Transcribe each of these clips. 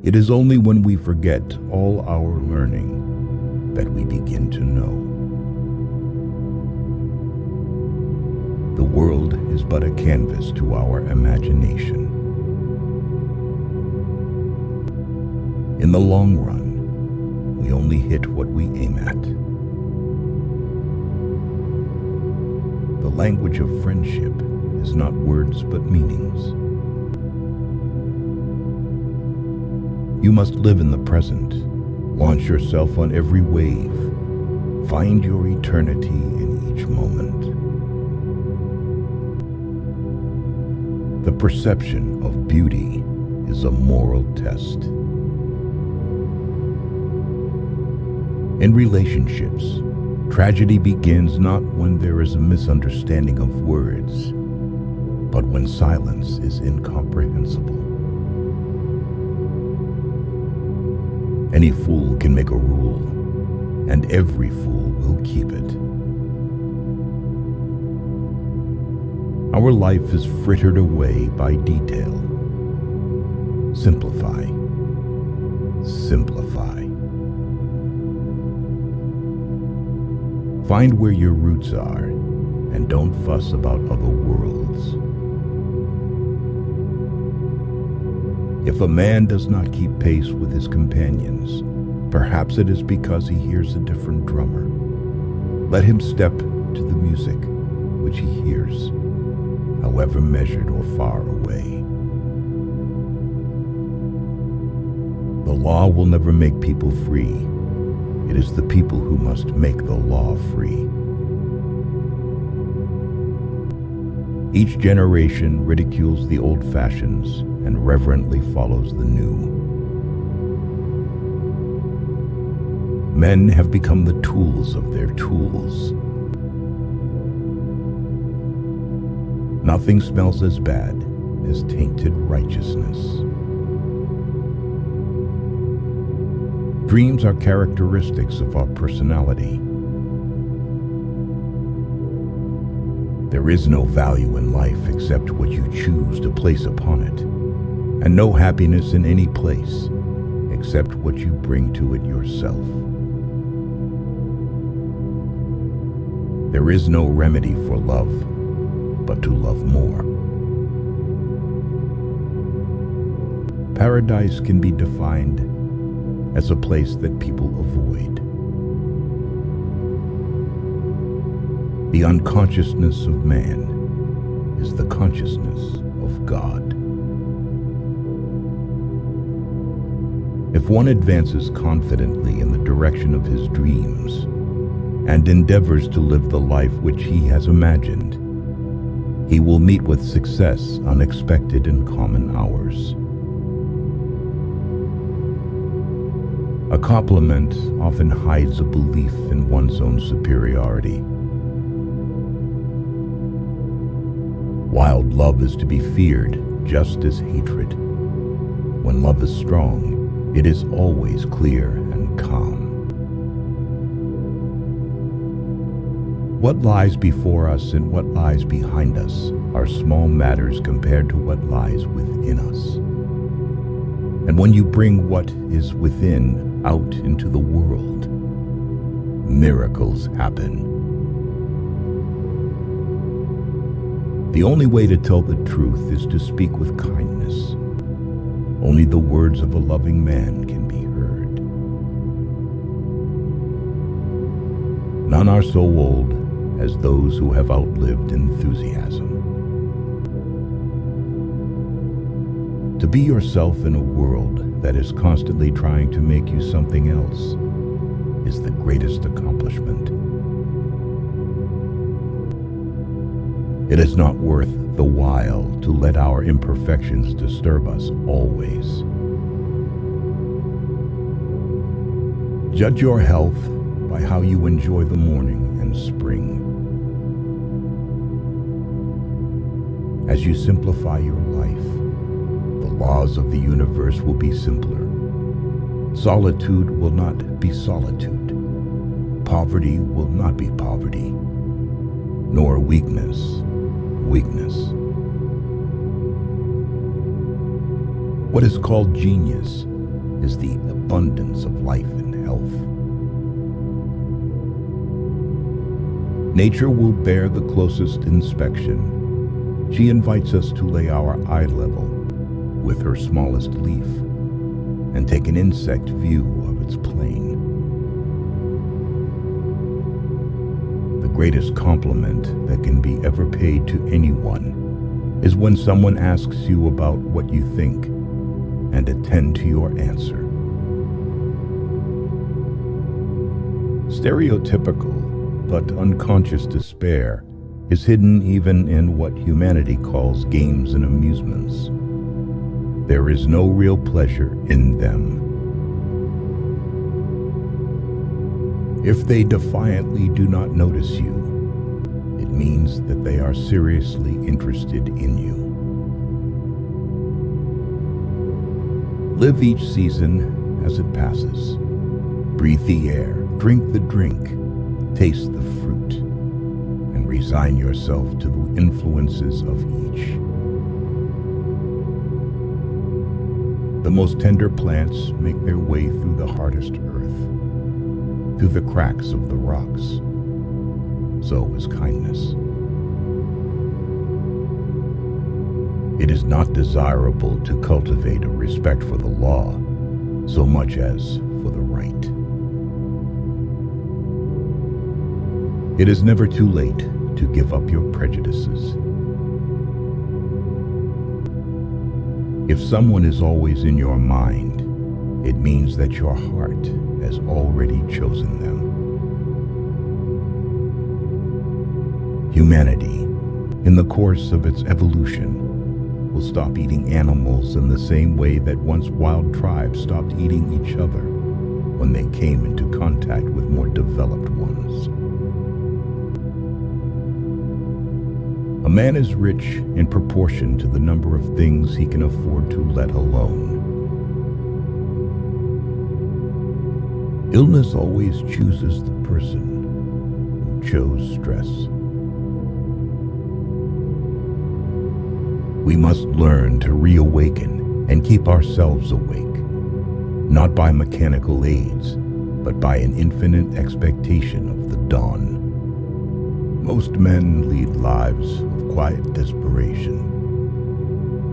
It is only when we forget all our learning that we begin to know. The world is but a canvas to our imagination. In the long run, we only hit what we aim at. The language of friendship is not words but meanings. You must live in the present. Launch yourself on every wave. Find your eternity in each moment. The perception of beauty is a moral test. In relationships, tragedy begins not when there is a misunderstanding of words, but when silence is incomprehensible. Any fool can make a rule, and every fool will keep it. Our life is frittered away by detail. Simplify. Simplify. Find where your roots are, and don't fuss about other worlds. If a man does not keep pace with his companions, perhaps it is because he hears a different drummer. Let him step to the music which he hears, however measured or far away. The law will never make people free. It is the people who must make the law free. Each generation ridicules the old fashions and reverently follows the new. Men have become the tools of their tools. Nothing smells as bad as tainted righteousness. Dreams are characteristics of our personality. There is no value in life except what you choose to place upon it, and no happiness in any place except what you bring to it yourself. There is no remedy for love but to love more. Paradise can be defined as a place that people avoid. The unconsciousness of man is the consciousness of God. If one advances confidently in the direction of his dreams and endeavors to live the life which he has imagined, he will meet with success unexpected in common hours. A compliment often hides a belief in one's own superiority. Wild love is to be feared just as hatred. When love is strong, it is always clear and calm. What lies before us and what lies behind us are small matters compared to what lies within us. And when you bring what is within out into the world, miracles happen. The only way to tell the truth is to speak with kindness. Only the words of a loving man can be heard. None are so old as those who have outlived enthusiasm. To be yourself in a world that is constantly trying to make you something else is the greatest accomplishment. It is not worth the while to let our imperfections disturb us always. Judge your health by how you enjoy the morning and spring. As you simplify your life, the laws of the universe will be simpler. Solitude will not be solitude. Poverty will not be poverty, nor weakness. What is called genius is the abundance of life and health. Nature will bear the closest inspection. She invites us to lay our eye level with her smallest leaf and take an insect view of its plane. The greatest compliment that can be ever paid to anyone is when someone asks you about what you think and attend to your answer. Stereotypical but unconscious despair is hidden even in what humanity calls games and amusements. There is no real pleasure in them. If they defiantly do not notice you, it means that they are seriously interested in you. Live each season as it passes. Breathe the air, drink the drink, taste the fruit, and resign yourself to the influences of each. The most tender plants make their way through the hardest earth, through the cracks of the rocks. So is kindness. It is not desirable to cultivate a respect for the law so much as for the right. It is never too late to give up your prejudices. If someone is always in your mind, it means that your heart has already chosen them. Humanity, in the course of its evolution, will stop eating animals in the same way that once wild tribes stopped eating each other when they came into contact with more developed ones. A man is rich in proportion to the number of things he can afford to let alone. Illness always chooses the person who chose stress. We must learn to reawaken and keep ourselves awake, not by mechanical aids, but by an infinite expectation of the dawn. Most men lead lives of quiet desperation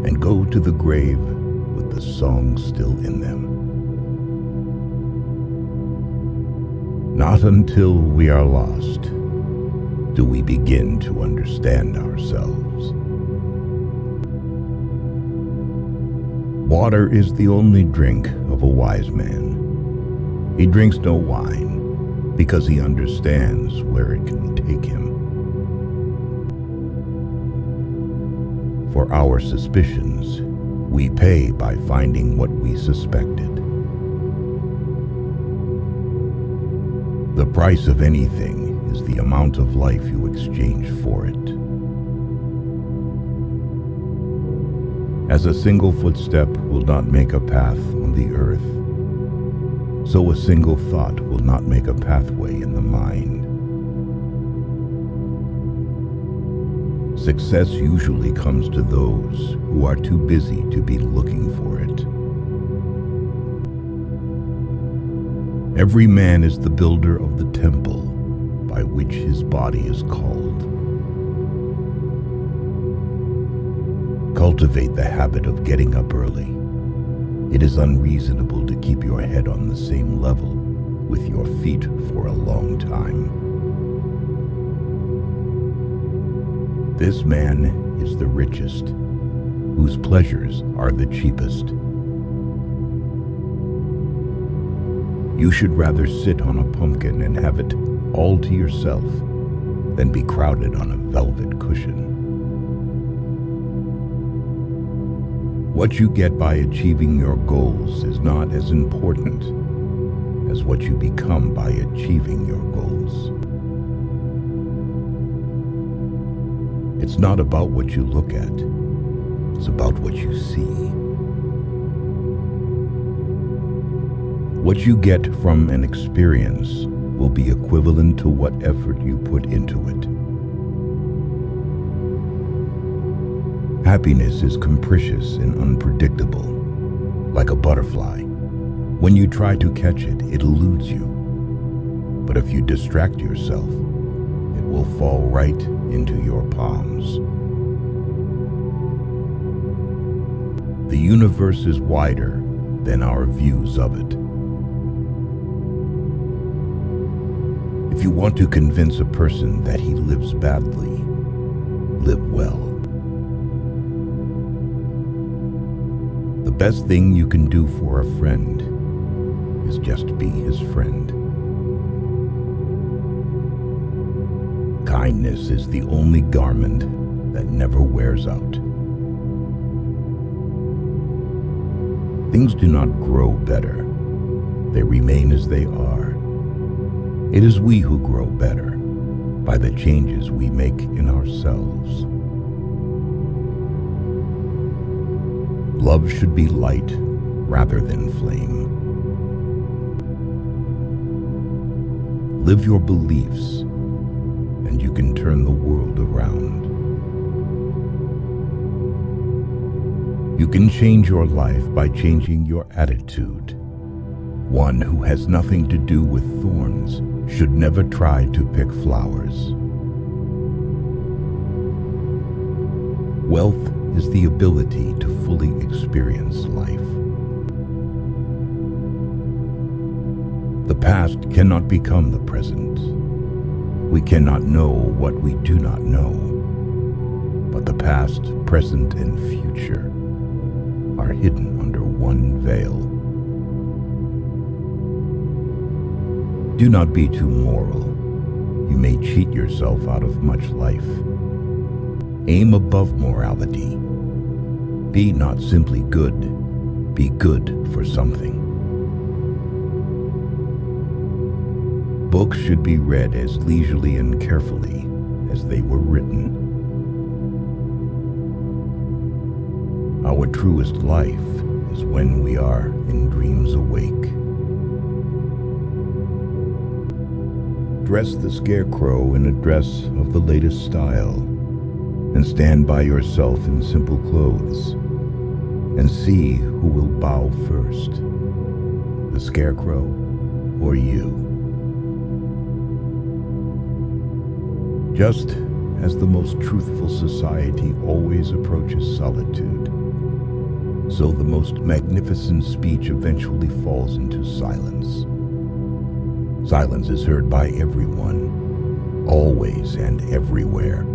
and go to the grave with the song still in them. Not until we are lost do we begin to understand ourselves. Water is the only drink of a wise man. He drinks no wine because he understands where it can take him. For our suspicions, we pay by finding what we suspected. The price of anything is the amount of life you exchange for it. As a single footstep will not make a path on the earth, so a single thought will not make a pathway in the mind. Success usually comes to those who are too busy to be looking for it. Every man is the builder of the temple by which his body is called. Cultivate the habit of getting up early. It is unreasonable to keep your head on the same level with your feet for a long time. This man is the richest, whose pleasures are the cheapest. You should rather sit on a pumpkin and have it all to yourself than be crowded on a velvet cushion. What you get by achieving your goals is not as important as what you become by achieving your goals. It's not about what you look at, it's about what you see. What you get from an experience will be equivalent to what effort you put into it. Happiness is capricious and unpredictable, like a butterfly. When you try to catch it, it eludes you. But if you distract yourself, it will fall right into your palms. The universe is wider than our views of it. If you want to convince a person that he lives badly, live well. The best thing you can do for a friend is just be his friend. Kindness is the only garment that never wears out. Things do not grow better. They remain as they are. It is we who grow better by the changes we make in ourselves. Love should be light rather than flame. Live your beliefs, and you can turn the world around. You can change your life by changing your attitude. One who has nothing to do with thorns should never try to pick flowers. Wealth is the ability to fully experience life. The past cannot become the present. We cannot know what we do not know. But the past, present, and future are hidden under one veil. Do not be too moral. You may cheat yourself out of much life. Aim above morality. Be not simply good, be good for something. Books should be read as leisurely and carefully as they were written. Our truest life is when we are in dreams awake. Dress the scarecrow in a dress of the latest style, and stand by yourself in simple clothes, and see who will bow first, the scarecrow or you. Just as the most truthful society always approaches solitude, so the most magnificent speech eventually falls into silence. Silence is heard by everyone, always and everywhere.